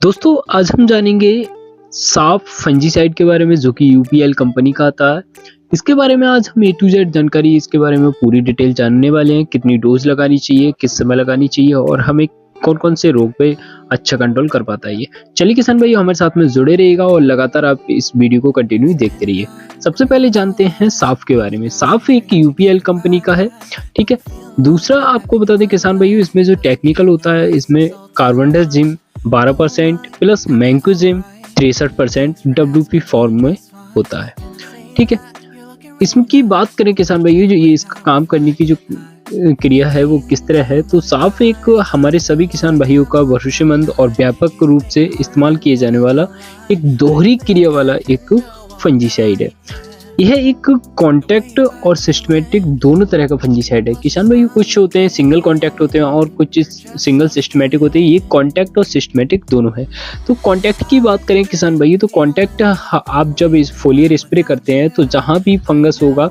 दोस्तों आज हम जानेंगे साफ फंजीसाइड के बारे में जो कि यूपीएल कंपनी का आता है। इसके बारे में आज हम ए टू जेड जानकारी इसके बारे में पूरी डिटेल जानने वाले हैं। कितनी डोज लगानी चाहिए, किस समय लगानी चाहिए और हमें कौन कौन से रोग पे अच्छा कंट्रोल कर पाता है ये। चलिए किसान भाई हमारे साथ में जुड़े रहिएगा और लगातार आप इस वीडियो को कंटिन्यू देखते रहिए। सबसे पहले जानते हैं साफ के बारे में। साफ एक यूपीएल कंपनी का है, ठीक है। दूसरा आपको बता दें किसान भाई, इसमें जो टेक्निकल होता है इसमें कार्बेंडाजिम 12% प्लस मैंकोजिम 63% डब्ल्यूपी फॉर्म में होता है, ठीक है। इसकी बात करें किसान भाइयों, जो ये इसका काम करने की जो क्रिया है वो किस तरह है, तो साफ एक हमारे सभी किसान भाइयों का भरोसेमंद और व्यापक रूप से इस्तेमाल किए जाने वाला एक दोहरी क्रिया वाला एक फंजीसाइड है। यह एक कॉन्टैक्ट और सिस्टमेटिक दोनों तरह का फंजीसाइड है किसान भाई। कुछ होते हैं सिंगल कॉन्टैक्ट होते हैं और कुछ सिंगल सिस्टमेटिक होते हैं। ये कॉन्टैक्ट और सिस्टमेटिक दोनों है। तो कॉन्टैक्ट की बात करें किसान भाई, तो कॉन्टैक्ट आप जब इस फोलियर स्प्रे करते हैं तो जहाँ भी फंगस होगा,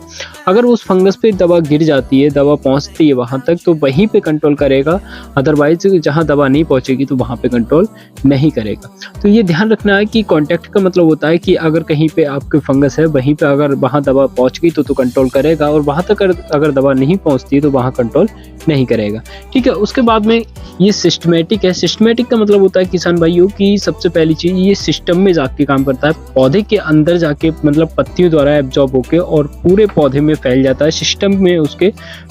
अगर उस फंगस पे दवा गिर जाती है, दवा पहुँचती है वहाँ तक, तो वहीं पे कंट्रोल करेगा। अदरवाइज जहाँ दवा नहीं पहुँचेगी तो वहाँ पे कंट्रोल नहीं करेगा। तो ये ध्यान रखना है कि कॉन्टैक्ट का मतलब होता है कि अगर कहीं पे आपके फंगस है, वहीं पे अगर वहाँ दवा पहुँच गई तो कंट्रोल करेगा, और वहाँ तक अगर दवा नहीं पहुँचती तो वहाँ कंट्रोल नहीं करेगा, ठीक है। उसके बाद में ये सिस्टमेटिक है। सिस्टमेटिक का मतलब होता है किसान भाइयों की सबसे पहली चीज, ये सिस्टम में जाके काम करता है, पौधे के अंदर जाके, मतलब पत्तियों द्वारा एब्जॉर्ब होके और पूरे पौधे में फैल जाता है, सिस्टम में उसके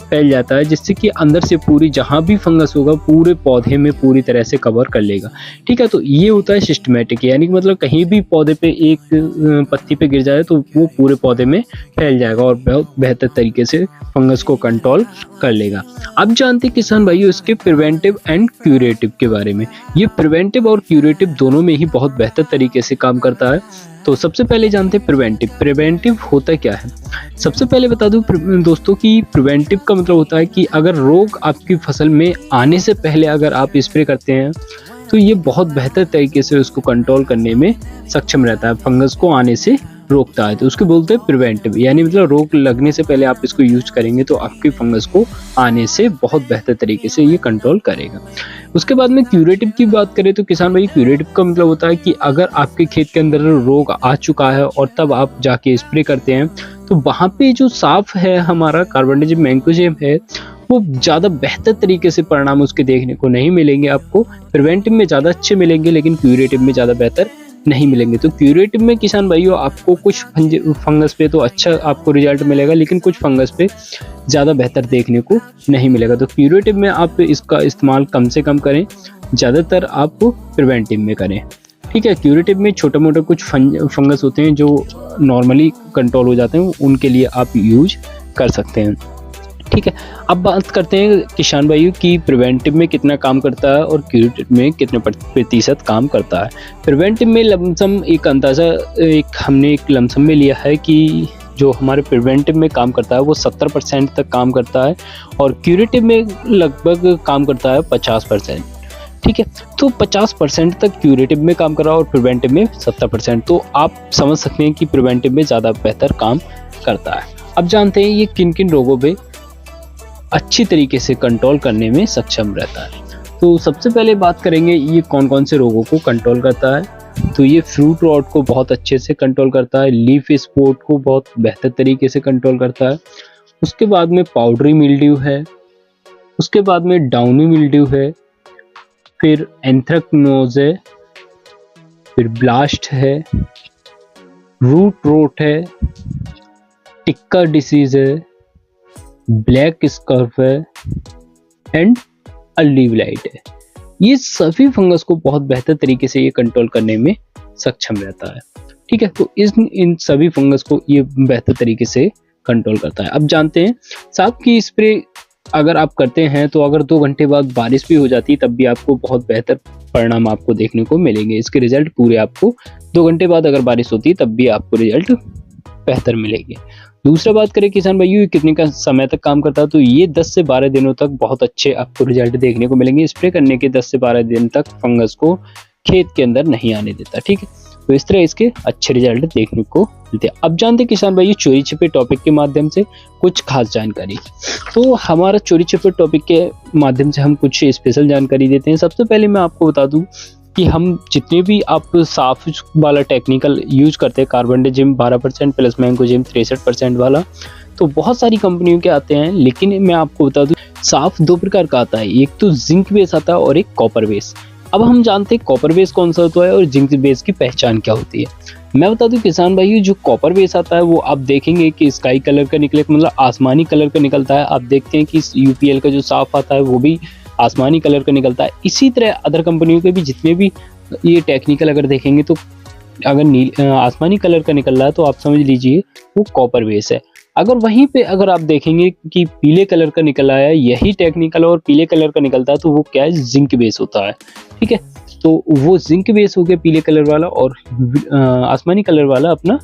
फैल जाता है, जिससे कि अंदर से पूरी जहाँ भी फंगस होगा पूरे पौधे में पूरी तरह से कवर कर लेगा, ठीक है। तो ये होता है सिस्टमेटिक, यानी कि मतलब कहीं भी पौधे पे एक पत्ती पे गिर जाए तो वो पूरे पौधे में फैल जाएगा और बहुत बेहतर तरीके से फंगस को कंट्रोल कर लेगा। अब जानते हैं किसान भाइयों इसके प्रिवेंटिव एंड क्यूरेटिव के बारे में। ये प्रिवेंटिव और क्यूरेटिव दोनों में ही बहुत बेहतर तरीके से काम करता है। तो सबसे पहले जानते हैं प्रिवेंटिव। प्रिवेंटिव होता क्या है, सबसे पहले बता दूं दोस्तों कि प्रिवेंटिव का मतलब होता है कि अगर रोग आपकी फसल में आने से पहले अगर आप स्प्रे करते हैं तो ये बहुत बेहतर तरीके से उसको कंट्रोल करने में सक्षम रहता है, फंगस को आने से रोकता है। तो उसको बोलते हैं प्रिवेंटिव, यानी मतलब रोग लगने से पहले आप इसको यूज करेंगे तो आपकी फंगस को आने से बहुत बेहतर तरीके से ये कंट्रोल करेगा। उसके बाद में क्यूरेटिव की बात करें तो किसान भाई, क्यूरेटिव का मतलब होता है कि अगर आपके खेत के अंदर रोग आ चुका है और तब आप जाके स्प्रे करते हैं तो वहाँ पे जो साफ है हमारा कार्बेंडाजिम मैंकोजिम है, वो ज़्यादा बेहतर तरीके से परिणाम उसके देखने को नहीं मिलेंगे आपको। प्रिवेंटिव में ज़्यादा अच्छे मिलेंगे लेकिन क्यूरेटिव में ज़्यादा बेहतर नहीं मिलेंगे। तो क्यूरेटिव में किसान भाइयों आपको कुछ फंगस पे तो अच्छा आपको रिजल्ट मिलेगा, लेकिन कुछ फंगस पे ज़्यादा बेहतर देखने को नहीं मिलेगा। तो क्यूरेटिव में आप इसका इस्तेमाल कम से कम करें, ज़्यादातर आप प्रिवेंटिव में करें, ठीक है। क्यूरेटिव में छोटे मोटे कुछ फंगस होते हैं जो नॉर्मली कंट्रोल हो जाते हैं, उनके लिए आप यूज कर सकते हैं, ठीक है। अब बात करते हैं किसान भाइयों की प्रिवेंटिव में कितना काम करता है और क्यूरेटिव में कितने प्रतिशत काम करता है। प्रिवेंटिव में लमसम एक अंदाज़ा हमने एक लमसम में लिया है कि जो हमारे प्रिवेंटिव में काम करता है वो 70% तक काम करता है और क्यूरेटिव में लगभग काम करता है 50%, ठीक है। तो 50% तक क्यूरेटिव में काम कर रहा है और प्रिवेंटिव में 70%। तो आप समझ सकते हैं कि प्रिवेंटिव में ज़्यादा बेहतर काम करता है। अब जानते हैं ये किन किन रोगों पे अच्छी तरीके से कंट्रोल करने में सक्षम रहता है। तो सबसे पहले बात करेंगे ये कौन कौन से रोगों को कंट्रोल करता है। तो ये फ्रूट रॉट को बहुत अच्छे से कंट्रोल करता है, लीफ स्पॉट को बहुत बेहतर तरीके से कंट्रोल करता है। उसके बाद में पाउडरी मिल्ड्यू है, उसके बाद में डाउनी मिल्ड्यू है, फिर एंथ्रेक्नोज है, फिर ब्लास्ट है, रूट रोट है, टिक्का डिसीज है, ब्लैक स्कर्फ है एंड अर्ली ब्लाइट है। ये सभी फंगस को बहुत बेहतर तरीके से ये कंट्रोल करने में सक्षम रहता है, ठीक है। तो इन सभी फंगस को ये बेहतर तरीके से कंट्रोल करता है। अब जानते हैं साफ की स्प्रे अगर आप करते हैं तो अगर 2 घंटे बाद बारिश भी हो जाती है तब भी आपको बहुत बेहतर परिणाम आपको देखने को मिलेंगे। इसके रिजल्ट पूरे आपको 2 घंटे बाद अगर बारिश होती है तब भी आपको रिजल्ट बेहतर मिलेंगे। दूसरा बात करें किसान भाइयों कितने का समय तक काम करता है, तो ये 10 से 12 दिनों तक बहुत अच्छे आपको रिजल्ट देखने को मिलेंगे। स्प्रे करने के 10 से 12 दिन तक फंगस को खेत के अंदर नहीं आने देता, ठीक है। तो इस तरह इसके अच्छे रिजल्ट देखने को मिलते हैं। अब जानते हैं किसान भाइयों चोरी छिपे टॉपिक के माध्यम से कुछ खास जानकारी। तो हमारा चोरी छिपे टॉपिक के माध्यम से हम कुछ स्पेशल जानकारी देते हैं। सबसे पहले मैं आपको बता दूं कि हम जितने भी आप साफ वाला टेक्निकल यूज करते हैं, कार्बेंडाजिम 12% प्लस मैंकोजिम 63% वाला, तो बहुत सारी कंपनियों के आते हैं। लेकिन मैं आपको बता दूं, साफ दो प्रकार का आता है, एक तो जिंक बेस आता है और एक कॉपर बेस। अब हम जानते हैं कॉपर बेस कौन सा होता है और जिंक बेस की पहचान क्या होती है। मैं बता दूं किसान भाइयों, जो कॉपर बेस आता है वो आप देखेंगे कि स्काई कलर का निकले, मतलब आसमानी कलर का निकलता है। आप देखते हैं कि यूपीएल का जो साफ आता है वो भी आसमानी कलर का निकलता है। इसी तरह अदर कंपनियों के भी जितने भी ये टेक्निकल अगर देखेंगे तो अगर आसमानी कलर का निकल रहा है तो आप समझ लीजिए वो कॉपर बेस है। अगर वहीं पे अगर आप देखेंगे कि पीले कलर का निकल आया है, यही टेक्निकल और पीले कलर का निकलता है, तो वो क्या है, जिंक बेस होता है। ठीक है, तो वो जिंक बेस हो गया पीले कलर वाला, और आसमानी कलर वाला अपना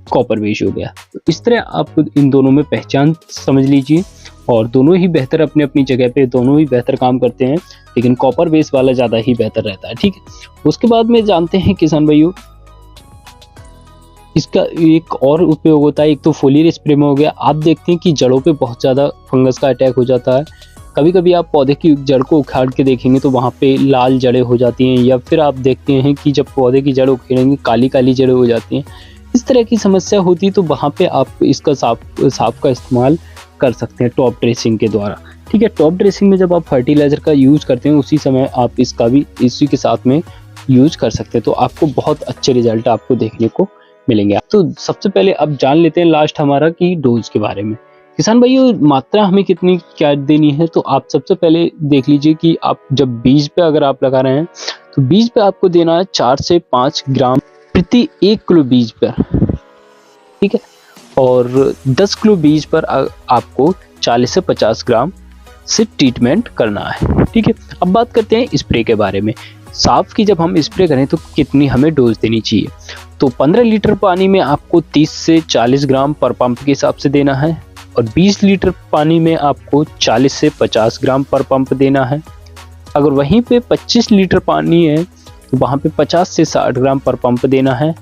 कॉपर बेस हो गया। तो इस तरह आप इन दोनों में पहचान समझ लीजिए, और दोनों ही बेहतर अपने अपनी जगह पे, दोनों ही बेहतर काम करते हैं, लेकिन कॉपर बेस वाला ज़्यादा ही बेहतर रहता है। ठीक है, उसके बाद में जानते हैं किसान भाइयों, इसका एक और उपयोग होता है। एक तो फोलियर स्प्रे में हो गया। आप देखते हैं कि जड़ों पे बहुत ज़्यादा फंगस का अटैक हो जाता है। कभी कभी आप पौधे की जड़ को उखाड़ के देखेंगे तो वहाँ पे लाल जड़ें हो जाती हैं, या फिर आप देखते हैं कि जब पौधे की जड़ उखेड़ेंगे काली काली जड़ें हो जाती हैं। इस तरह की समस्या होती है तो वहाँ पे आप इसका साफ का इस्तेमाल कर सकते हैं टॉप ड्रेसिंग के द्वारा। ठीक है, टॉप ड्रेसिंग में जब आप फर्टिलाइजर का यूज़ करते हैं उसी समय आप इसका भी इसी के साथ में यूज कर सकते हैं, तो आपको बहुत अच्छे रिजल्ट आपको देखने को मिलेंगे। तो सबसे पहले अब जान लेते हैं लास्ट हमारा कि डोज के बारे में। किसान भाइयों, मात्रा हमें कितनी क्या देनी है, तो आप सबसे पहले देख लीजिए कि आप जब बीज पे अगर आप लगा रहे हैं तो बीज पे आपको देना है 4 से 5 ग्राम प्रति 1 किलो बीज पर। ठीक है, और 10 किलो बीज पर आपको 40 से 50 ग्राम से ट्रीटमेंट करना है। ठीक है, अब बात करते हैं स्प्रे के बारे में। साफ की जब हम स्प्रे करें तो कितनी हमें डोज देनी चाहिए, तो 15 लीटर पानी में आपको 30 से 40 ग्राम पर पंप के हिसाब से देना है, और 20 लीटर पानी में आपको 40 से 50 ग्राम पर पंप देना है। अगर वहीं पे 25 लीटर पानी है तो वहाँ पे 50 से 60 ग्राम पर पंप देना है,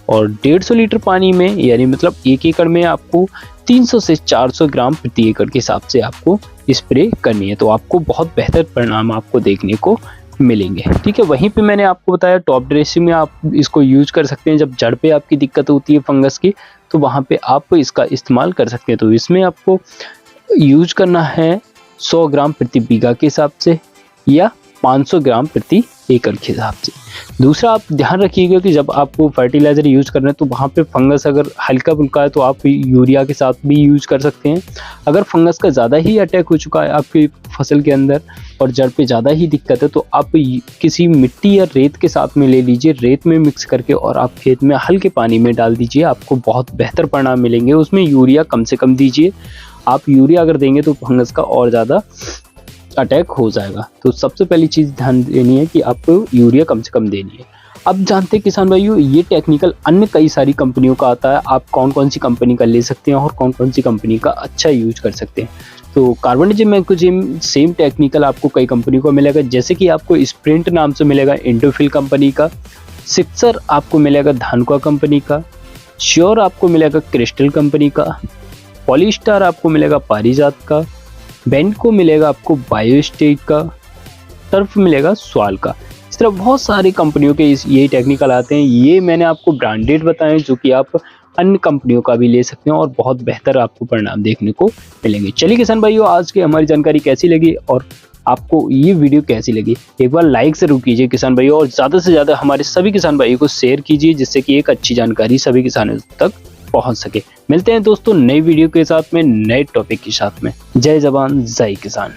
और 150 लीटर पानी में यानी मतलब 1 एकड़ में आपको 300 से 400 ग्राम प्रति एकड़ के हिसाब से आपको स्प्रे करनी है। तो आपको बहुत बेहतर परिणाम आपको देखने को मिलेंगे। ठीक है, वहीं पे मैंने आपको बताया टॉप ड्रेसिंग में आप इसको यूज कर सकते हैं। जब जड़ पे आपकी दिक्कत होती है फंगस की तो वहाँ पे आप इसका इस्तेमाल कर सकते हैं। तो इसमें आपको यूज करना है 100 ग्राम प्रति बीघा के हिसाब से या 500 ग्राम प्रति एकड़ के हिसाब से। दूसरा, आप ध्यान रखिएगा कि जब आपको फर्टिलाइजर यूज करना है तो वहाँ पे फंगस अगर हल्का फुल्का है तो आप यूरिया के साथ भी यूज कर सकते हैं। अगर फंगस का ज़्यादा ही अटैक हो चुका है आपकी फसल के अंदर और जड़ पे ज़्यादा ही दिक्कत है तो आप किसी मिट्टी या रेत के साथ में ले लीजिए, रेत में मिक्स करके और आप खेत में हल्के पानी में डाल दीजिए, आपको बहुत बेहतर परिणाम मिलेंगे। उसमें यूरिया कम से कम दीजिए। आप यूरिया अगर देंगे तो फंगस का और ज़्यादा अटैक हो जाएगा। तो सबसे पहली चीज़ ध्यान देनी है कि आपको यूरिया कम से कम देनी है। अब जानते हैं किसान भाइयों, ये टेक्निकल अन्य कई सारी कंपनियों का आता है। आप कौन कौन सी कंपनी का ले सकते हैं और कौन कौन सी कंपनी का अच्छा यूज कर सकते हैं। तो कार्बेंडाजिम मैंकोजिम सेम टेक्निकल आपको कई कंपनी को मिलेगा, जैसे कि आपको स्प्रिंट नाम से मिलेगा इंडोफिल कंपनी का, सिक्सर आपको मिलेगा धानुका कंपनी का, श्योर आपको मिलेगा क्रिस्टल कंपनी का, पॉलीस्टार आपको मिलेगा पारिजात का, बैंड को मिलेगा आपको बायोस्टेट का, टर्फ मिलेगा स्वाल का। इस तरह बहुत सारी कंपनियों के ये टेक्निकल आते हैं। ये मैंने आपको ब्रांडेड बताए जो कि आप अन्य कंपनियों का भी ले सकते हैं और बहुत बेहतर आपको परिणाम देखने को मिलेंगे। चलिए किसान भाइयों, आज की हमारी जानकारी कैसी लगी और आपको ये वीडियो कैसी लगी, एक बार लाइक जरूर कीजिए किसान भाइयों, और ज़्यादा से ज़्यादा हमारे सभी किसान भाइयों को शेयर कीजिए, जिससे कि एक अच्छी जानकारी सभी किसानों तक पहुंच सके। मिलते हैं दोस्तों नई वीडियो के साथ में, नए टॉपिक के साथ में। जय जवान जय किसान।